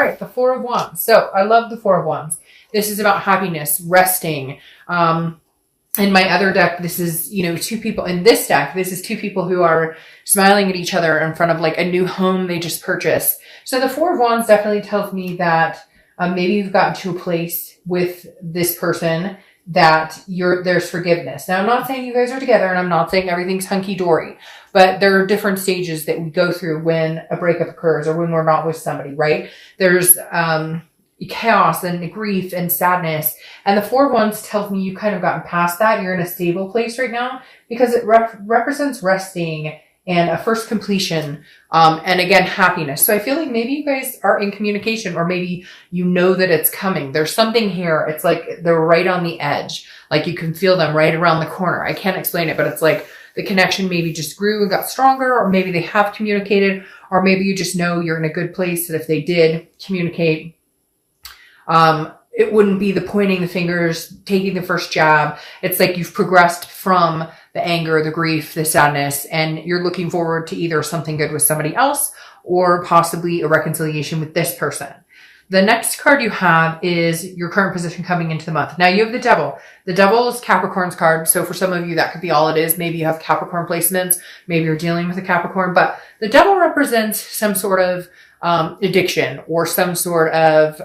right, the Four of Wands. So I love the Four of Wands. This is about happiness, resting. In my other deck, this is, two people. In this deck, this is two people who are smiling at each other in front of like a new home they just purchased. So the Four of Wands definitely tells me that maybe you've gotten to a place with this person that there's forgiveness. Now, I'm not saying you guys are together, and I'm not saying everything's hunky-dory, but there are different stages that we go through when a breakup occurs or when we're not with somebody, right? There's chaos and grief and sadness. And the Four of Wands tells me you've kind of gotten past that. You're in a stable place right now because it represents resting and a first completion. And again, happiness. So I feel like maybe you guys are in communication, or maybe you know that it's coming. There's something here. It's like they're right on the edge. Like you can feel them right around the corner. I can't explain it, but it's like the connection maybe just grew and got stronger, or maybe they have communicated, or maybe you just know you're in a good place that if they did communicate, it wouldn't be the pointing the fingers, taking the first jab. It's like you've progressed from the anger, the grief, the sadness, and you're looking forward to either something good with somebody else or possibly a reconciliation with this person. The next card you have is your current position coming into the month. Now you have the Devil. The Devil is Capricorn's card. So for some of you, that could be all it is. Maybe you have Capricorn placements. Maybe you're dealing with a Capricorn, but the Devil represents some sort of addiction or some sort of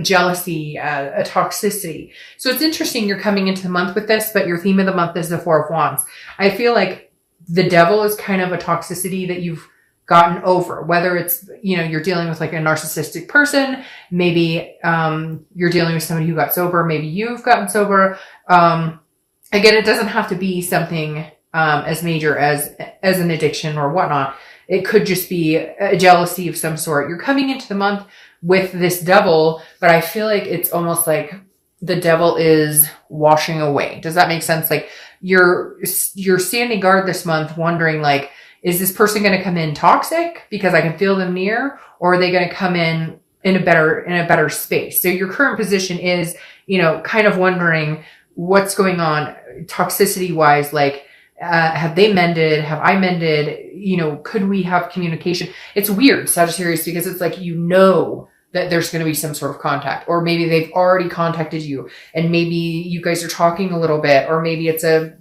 jealousy, a toxicity. So it's interesting you're coming into the month with this, but your theme of the month is the Four of Wands. I feel like the Devil is kind of a toxicity that you've gotten over, whether it's, you're dealing with like a narcissistic person, maybe you're dealing with somebody who got sober, maybe you've gotten sober. Again, it doesn't have to be something as major as an addiction or whatnot. It could just be a jealousy of some sort. You're coming into the month with this Devil, but I feel like it's almost like the Devil is washing away. Does that make sense? Like you're standing guard this month wondering like, is this person going to come in toxic because I can feel them near, or are they going to come in a better space? So your current position is, kind of wondering what's going on toxicity wise, like, have they mended? Have I mended? Could we have communication? It's weird, Sagittarius, because it's like, that there's going to be some sort of contact, or maybe they've already contacted you and maybe you guys are talking a little bit, or maybe it's a,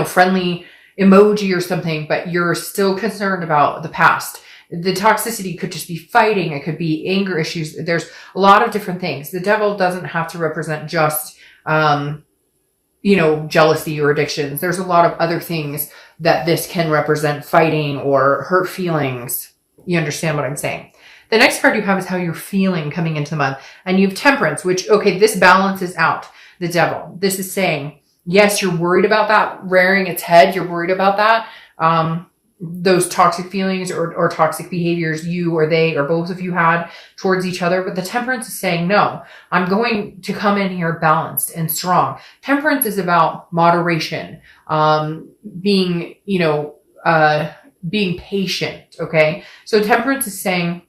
friendly emoji or something, but you're still concerned about the past. The toxicity could just be fighting. It could be anger issues. There's a lot of different things. The Devil doesn't have to represent just, jealousy or addictions. There's a lot of other things that this can represent, fighting or hurt feelings. You understand what I'm saying? The next card you have is how you're feeling coming into the month. And you have Temperance, which, okay, this balances out the Devil. This is saying, yes, you're worried about that rearing its head. You're worried about that. Those toxic feelings or toxic behaviors you or they or both of you had towards each other. But the Temperance is saying, no, I'm going to come in here balanced and strong. Temperance is about moderation, being patient. Okay. So Temperance is saying,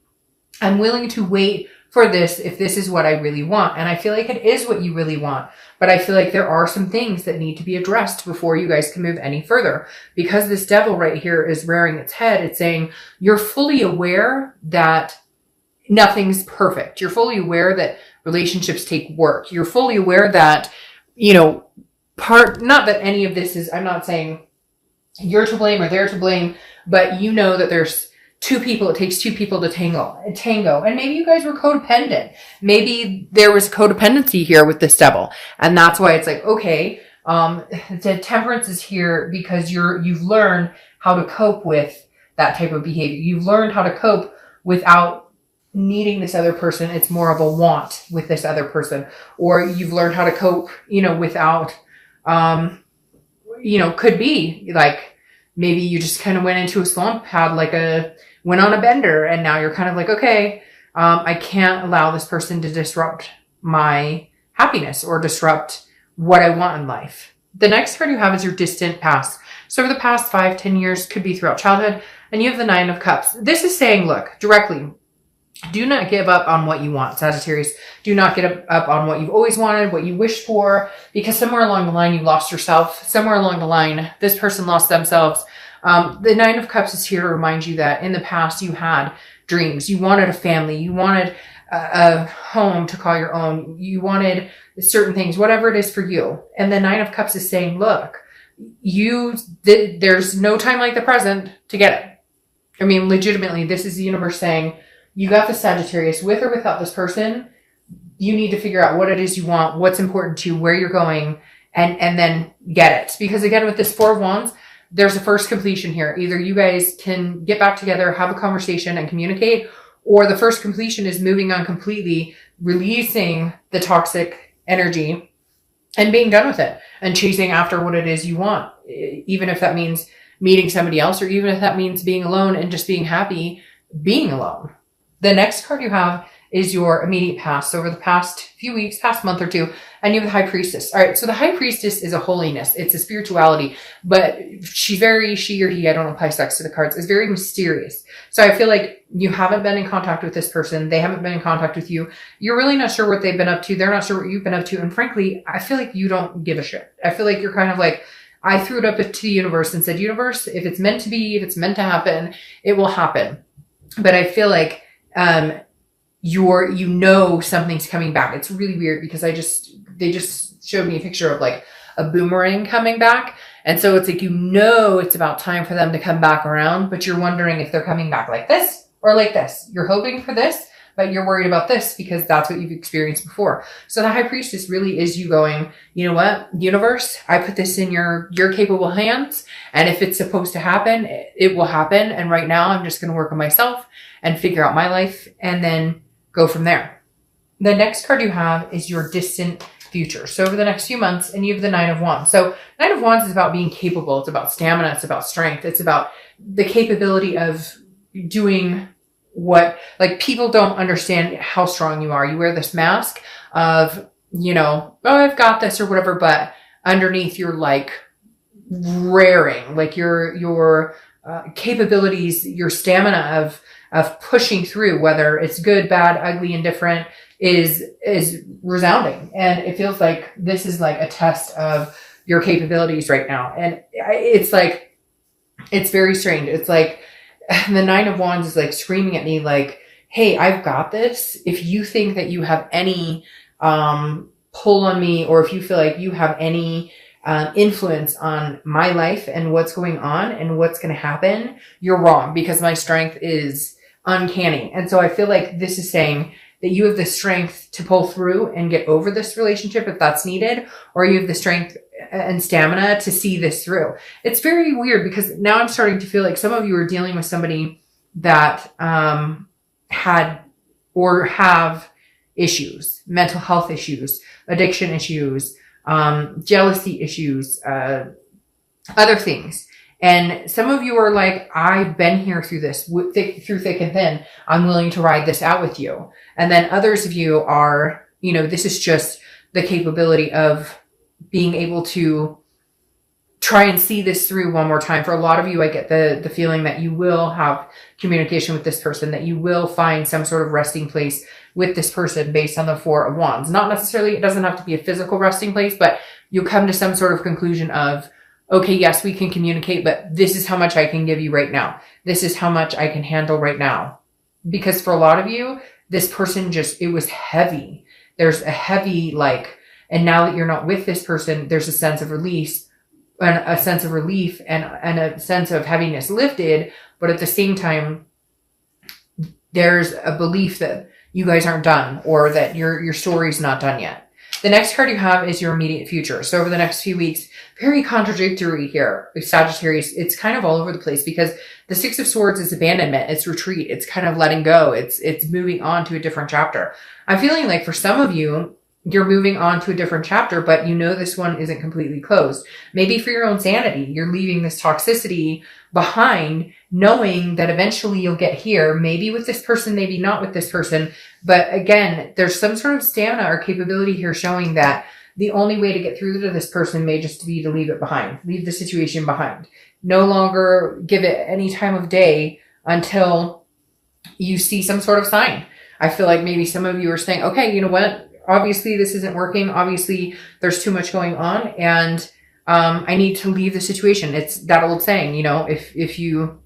I'm willing to wait for this if this is what I really want. And I feel like it is what you really want. But I feel like there are some things that need to be addressed before you guys can move any further. Because this Devil right here is rearing its head. It's saying you're fully aware that nothing's perfect. You're fully aware that relationships take work. You're fully aware that, not that any of this is, I'm not saying you're to blame or they're to blame, but you know that there's two people, it takes two people to tango. And maybe you guys were codependent. Maybe there was codependency here with this Devil. And that's why it's like, okay, the Temperance is here because you've learned how to cope with that type of behavior. You've learned how to cope without needing this other person. It's more of a want with this other person. Or you've learned how to cope, without, could be like, maybe you just kind of went into a slump, went on a bender, and now you're kind of like, okay, I can't allow this person to disrupt my happiness or disrupt what I want in life. The next card you have is your distant past. So over the past 5-10 years, could be throughout childhood, and you have the Nine of Cups. This is saying, look, directly, do not give up on what you want, Sagittarius. Do not give up on what you've always wanted, what you wished for, because somewhere along the line, you lost yourself. Somewhere along the line, this person lost themselves. The Nine of Cups is here to remind you that in the past you had dreams. You wanted a family. You wanted a home to call your own. You wanted certain things, whatever it is for you. And the Nine of Cups is saying, look, there's no time like the present to get it. I mean, legitimately, this is the universe saying, you got the Sagittarius with or without this person. You need to figure out what it is you want, what's important to you, where you're going, and then get it. Because again, with this Four of Wands, there's a first completion here. Either you guys can get back together, have a conversation and communicate, or the first completion is moving on completely, releasing the toxic energy and being done with it and chasing after what it is you want. Even if that means meeting somebody else, or even if that means being alone and just being happy being alone. The next card you have is your immediate past. So over the past few weeks, past month or two, and you have the High Priestess. All right. So the High Priestess is a holiness. It's a spirituality, but she or he, I don't apply sex to the cards, is very mysterious. So I feel like you haven't been in contact with this person. They haven't been in contact with you. You're really not sure what they've been up to. They're not sure what you've been up to. And frankly, I feel like you don't give a shit. I feel like you're kind of like, I threw it up to the universe and said, universe, if it's meant to be, if it's meant to happen, it will happen. But I feel like, something's coming back. It's really weird because they just showed me a picture of like a boomerang coming back. And so it's like, it's about time for them to come back around, but you're wondering if they're coming back like this or like this. You're hoping for this, but you're worried about this because that's what you've experienced before. So the High Priestess really is you going, you know what, universe, I put this in your capable hands. And if it's supposed to happen, it will happen. And right now I'm just going to work on myself and figure out my life and then go from there. The next card you have is your distant future. So over the next few months, and you have the Nine of Wands. So Nine of Wands is about being capable. It's about stamina. It's about strength. It's about the capability of doing what, like, people don't understand how strong you are. You wear this mask of, oh, I've got this or whatever, but underneath you're like raring, like your capabilities, your stamina of pushing through, whether it's good, bad, ugly, indifferent, is resounding. And it feels like this is like a test of your capabilities right now. And it's like, it's very strange. It's like the Nine of Wands is like screaming at me like, hey, I've got this. If you think that you have any pull on me, or if you feel like you have any influence on my life and what's going on and what's going to happen, you're wrong, because my strength is uncanny. And so I feel like this is saying that you have the strength to pull through and get over this relationship if that's needed, or you have the strength and stamina to see this through. It's very weird because now I'm starting to feel like some of you are dealing with somebody that had or have issues, mental health issues, addiction issues, jealousy issues, other things. And some of you are like, I've been here through this, through thick and thin. I'm willing to ride this out with you. And then others of you are, this is just the capability of being able to try and see this through one more time. For a lot of you, I get the feeling that you will have communication with this person, that you will find some sort of resting place with this person based on the Four of Wands. Not necessarily, it doesn't have to be a physical resting place, but you'll come to some sort of conclusion of, okay, yes, we can communicate, but this is how much I can give you right now. This is how much I can handle right now. Because for a lot of you, this person it was heavy. There's a heavy, and now that you're not with this person, there's a sense of release and a sense of relief and a sense of heaviness lifted. But at the same time, there's a belief that you guys aren't done, or that your story's not done yet. The next card you have is your immediate future. So over the next few weeks, very contradictory here with Sagittarius. It's kind of all over the place because the Six of Swords is abandonment. It's retreat. It's kind of letting go. It's moving on to a different chapter. I'm feeling like for some of you, you're moving on to a different chapter, but this one isn't completely closed. Maybe for your own sanity, you're leaving this toxicity behind, knowing that eventually you'll get here, maybe with this person, maybe not with this person. But again, there's some sort of stamina or capability here showing that the only way to get through to this person may just be to leave it behind, leave the situation behind. No longer give it any time of day until you see some sort of sign. I feel like maybe some of you are saying, okay, you know what? Obviously this isn't working. Obviously there's too much going on, and I need to leave the situation. It's that old saying, you know, if you,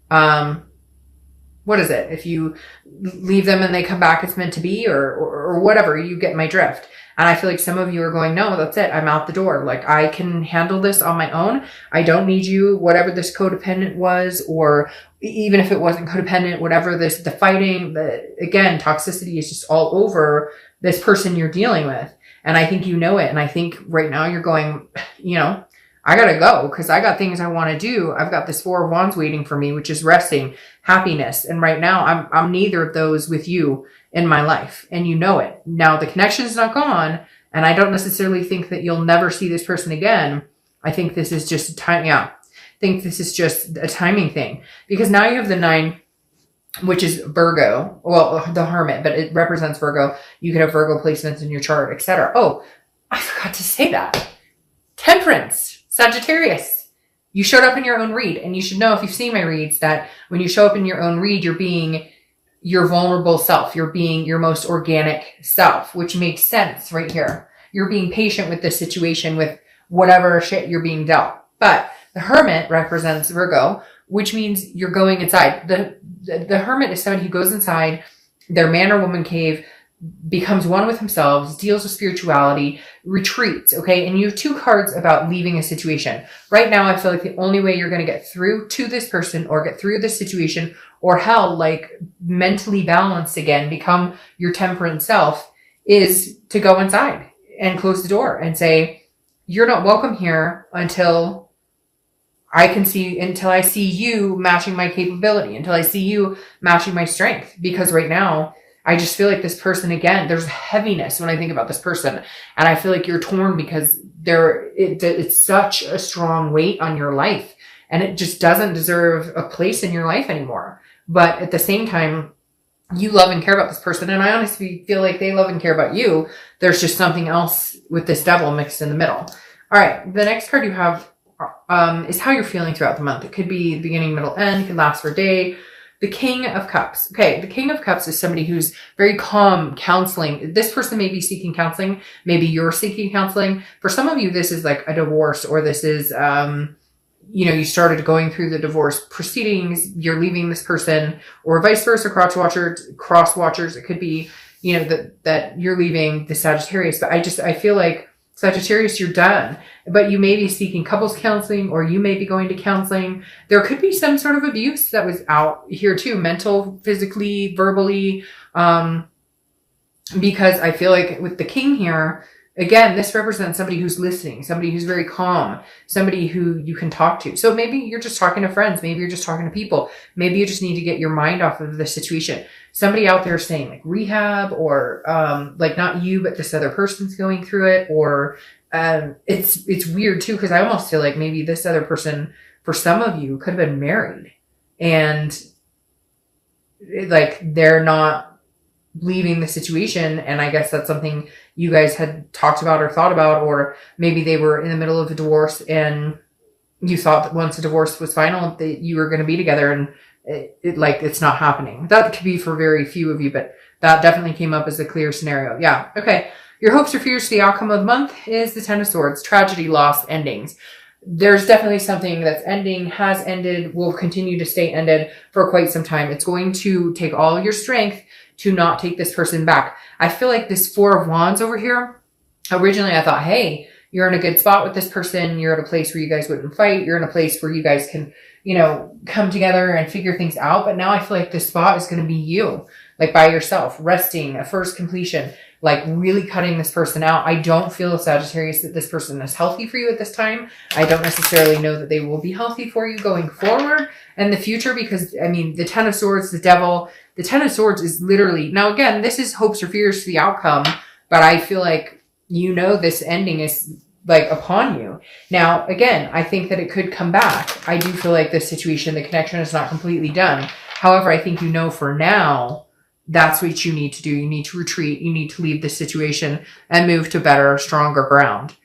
what is it? If you leave them and they come back, it's meant to be, or whatever, you get my drift. And I feel like some of you are going, no, that's it. I'm out the door. Like, I can handle this on my own. I don't need you, whatever this codependent was, or even if it wasn't codependent, whatever the fighting, again, toxicity is just all over this person you're dealing with. And I think you know it. And I think right now you're going, you know, I gotta go because I got things I want to do. I've got this Four of Wands waiting for me, which is resting, happiness. And right now I'm neither of those with you in my life. And you know it. Now the connection's not gone. And I don't necessarily think that you'll never see this person again. I think this is just a time. Yeah. I think this is just a timing thing because now you have the 9, which is Virgo. Well, the Hermit, but it represents Virgo. You could have Virgo placements in your chart, etc. Oh, I forgot to say that. Temperance, Sagittarius. You showed up in your own read, and you should know if you've seen my reads that when you show up in your own read, you're being your vulnerable self. You're being your most organic self, which makes sense right here. You're being patient with this situation, with whatever shit you're being dealt. But the Hermit represents Virgo, which means you're going inside. The Hermit is somebody who goes inside their man or woman cave, becomes one with themselves, deals with spirituality, retreats, okay? And you have 2 cards about leaving a situation. Right now, I feel like the only way you're going to get through to this person or get through this situation or hell, like mentally balanced again, become your temperate self, is to go inside and close the door and say, you're not welcome here until I see you matching my capability, until I see you matching my strength. Because right now, I just feel like this person, again, there's heaviness when I think about this person. And I feel like you're torn because it's such a strong weight on your life. And it just doesn't deserve a place in your life anymore. But at the same time, you love and care about this person. And I honestly feel like they love and care about you. There's just something else with this Devil mixed in the middle. All right. The next card you have is how you're feeling throughout the month. It could be beginning, middle, end. It could last for a day. The King of Cups. Okay, the King of Cups is somebody who's very calm, counseling. This person may be seeking counseling. Maybe you're seeking counseling. For some of you, this is like a divorce, or this is, you know, you started going through the divorce proceedings. You're leaving this person, or vice versa, cross watchers. It could be, you know, that you're leaving the Sagittarius. But I feel like Sagittarius, you're done. But you may be seeking couples counseling, or you may be going to counseling. There could be some sort of abuse that was out here too, mental, physically, verbally. Because I feel like with the King here, again, this represents somebody who's listening, somebody who's very calm, somebody who you can talk to. So maybe you're just talking to friends. Maybe you're just talking to people. Maybe you just need to get your mind off of the situation. Somebody out there saying like rehab, or like not you, but this other person's going through it. Or it's weird too, because I almost feel like maybe this other person, for some of you, could have been married. And like they're not leaving the situation, and I guess that's something you guys had talked about or thought about, or maybe they were in the middle of a divorce and you thought that once the divorce was final that you were going to be together, and it's not happening. That could be for very few of you, but that definitely came up as a clear scenario. Yeah. Okay. Your hopes or fears for the outcome of the month is the 10 of Swords, tragedy, loss, endings. There's definitely something that's ending, has ended, will continue to stay ended for quite some time. It's going to take all your strength to not take this person back. I feel like this Four of Wands over here, originally I thought, hey, you're in a good spot with this person. You're at a place where you guys wouldn't fight. You're in a place where you guys can, you know, come together and figure things out. But now I feel like this spot is going to be you, like by yourself, resting, a first completion, like really cutting this person out. I don't feel, Sagittarius, that this person is healthy for you at this time. I don't necessarily know that they will be healthy for you going forward in the future, because I mean, the 10 of Swords, the Devil, the 10 of Swords is literally, now again, this is hopes or fears for the outcome, but I feel like, you know, this ending is like upon you. Now, again, I think that it could come back. I do feel like this situation, the connection is not completely done. However, I think, you know, for now, that's what you need to do. You need to retreat. You need to leave this situation and move to better, stronger ground.